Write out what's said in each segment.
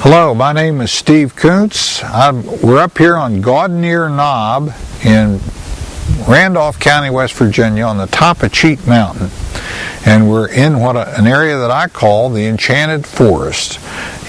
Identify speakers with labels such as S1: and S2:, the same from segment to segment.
S1: Hello, my name is Steve Coonts. We're up here on Gardenier Knob in Randolph County, West Virginia, on the top of Cheat Mountain. And we're in an area that I call the Enchanted Forest.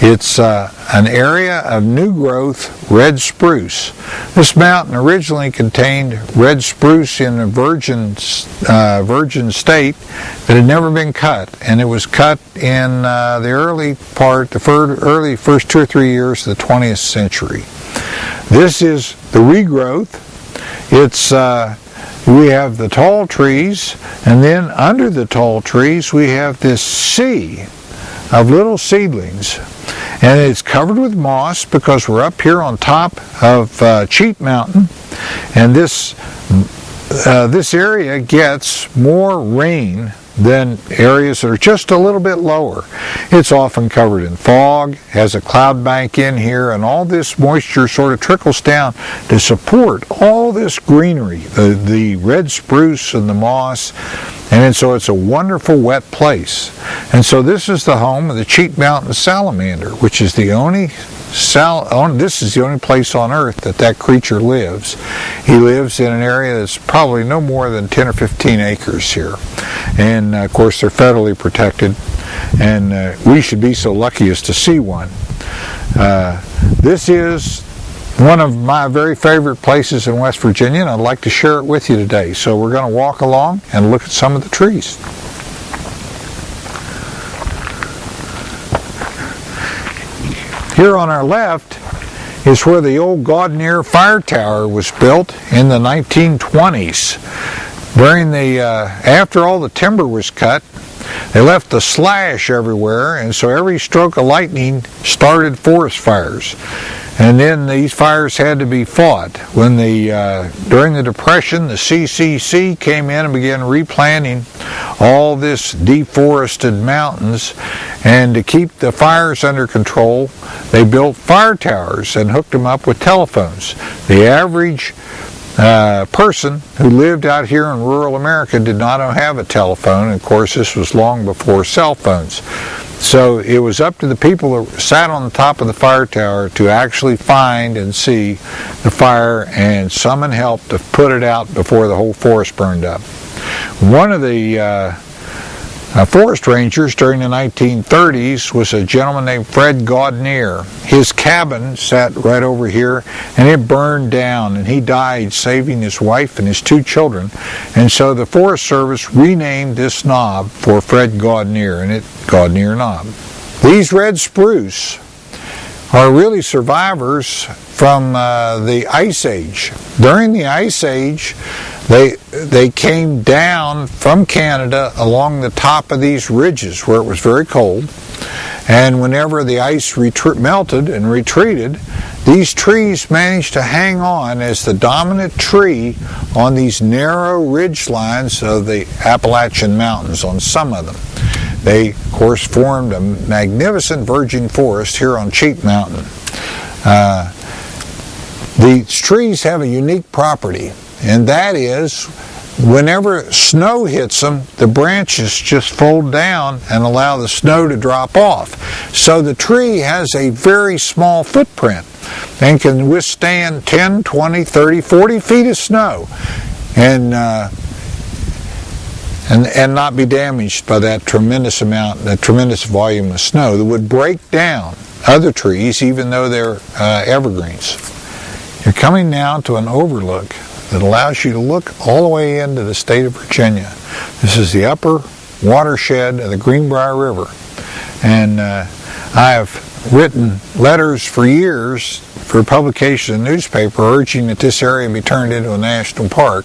S1: It's an area of new growth red spruce. This mountain originally contained red spruce in a virgin state that had never been cut, and it was cut in the early first 2 or 3 years of the 20th century. This is the regrowth. We have the tall trees, and then under the tall trees we have this sea of little seedlings. And it's covered with moss because we're up here on top of Cheat Mountain, and this area gets more rain than areas that are just a little bit lower. It's often covered in fog, has a cloud bank in here, and all this moisture sort of trickles down to support all this greenery, the red spruce and the moss, and so it's a wonderful wet place. And so this is the home of the Cheat Mountain salamander, which is the only place on earth that creature lives. He lives in an area that's probably no more than 10 or 15 acres here. And of course they're federally protected, and we should be so lucky as to see one. This is one of my very favorite places in West Virginia, and I'd like to share it with you today. So we're going to walk along and look at some of the trees. Here on our left is where the old Gardenier fire tower was built in the 1920s. After all the timber was cut, they left the slash everywhere, and so every stroke of lightning started forest fires. And then these fires had to be fought. During the Depression, the CCC came in and began replanting all this deforested mountains, and to keep the fires under control, they built fire towers and hooked them up with telephones. The average person who lived out here in rural America did not have a telephone. Of course, this was long before cell phones. So it was up to the people that sat on the top of the fire tower to actually find and see the fire and summon help to put it out before the whole forest burned up. One of the forest rangers during the 1930s was a gentleman named Fred Gardenier. His cabin sat right over here, and it burned down, and he died saving his wife and his 2 children. And so the Forest Service renamed this knob for Fred Gardenier, and it's Gardenier Knob. These red spruce are really survivors from the Ice Age. During the Ice Age, they came down from Canada along the top of these ridges where it was very cold, and whenever the ice melted and retreated, these trees managed to hang on as the dominant tree on these narrow ridge lines of the Appalachian Mountains on some of them. They, of course, formed a magnificent virgin forest here on Cheat Mountain. These trees have a unique property, and that is whenever snow hits them, the branches just fold down and allow the snow to drop off. So the tree has a very small footprint and can withstand 10, 20, 30, 40 feet of snow and not be damaged by that tremendous volume of snow that would break down other trees even though they're evergreens. You're coming now to an overlook that allows you to look all the way into the state of Virginia. This is the upper watershed of the Greenbrier River. And I have written letters for years for publication in the newspaper urging that this area be turned into a national park.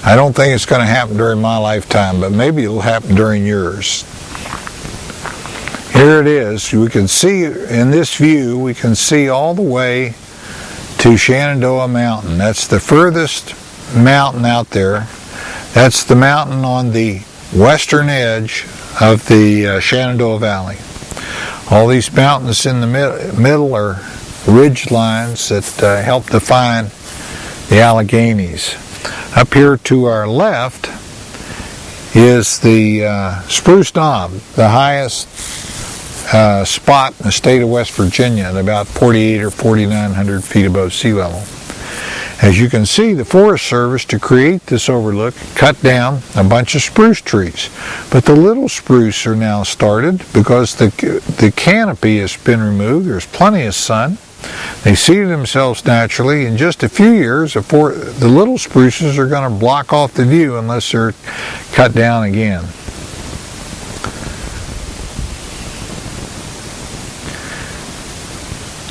S1: I don't think it's going to happen during my lifetime, but maybe it'll happen during yours. Here it is. We can see in this view, we can see all the way to Shenandoah Mountain. That's the furthest mountain out there. That's the mountain on the western edge of the Shenandoah Valley. All these mountains in the middle are ridge lines that help define the Alleghenies. Up here to our left is the Spruce Knob, the highest spot in the state of West Virginia at about 4,800 or 4,900 feet above sea level. As you can see, the Forest Service, to create this overlook, cut down a bunch of spruce trees. But the little spruce are now started because the canopy has been removed. There's plenty of sun. They seeded themselves naturally. In just a few years, the little spruces are going to block off the view unless they're cut down again.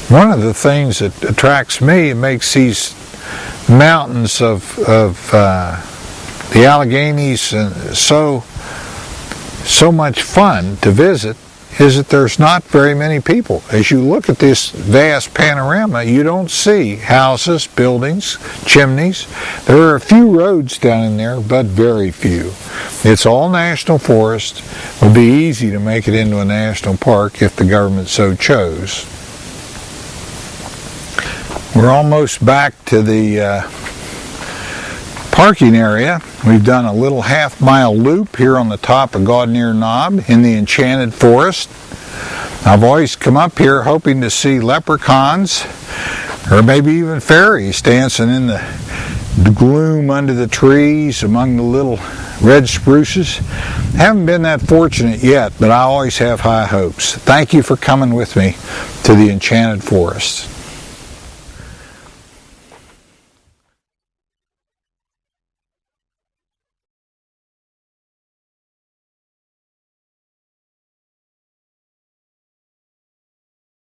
S1: One of the things that attracts me and makes these mountains of the Alleghenies so much fun to visit is that there's not very many people. As you look at this vast panorama, you don't see houses, buildings, chimneys. There are a few roads down in there, but very few. It's all national forest. It would be easy to make it into a national park if the government so chose. We're almost back to the parking area. We've done a little half-mile loop here on the top of Gaudenier Knob in the Enchanted Forest. I've always come up here hoping to see leprechauns or maybe even fairies dancing in the gloom under the trees among the little red spruces. Haven't been that fortunate yet, but I always have high hopes. Thank you for coming with me to the Enchanted Forest.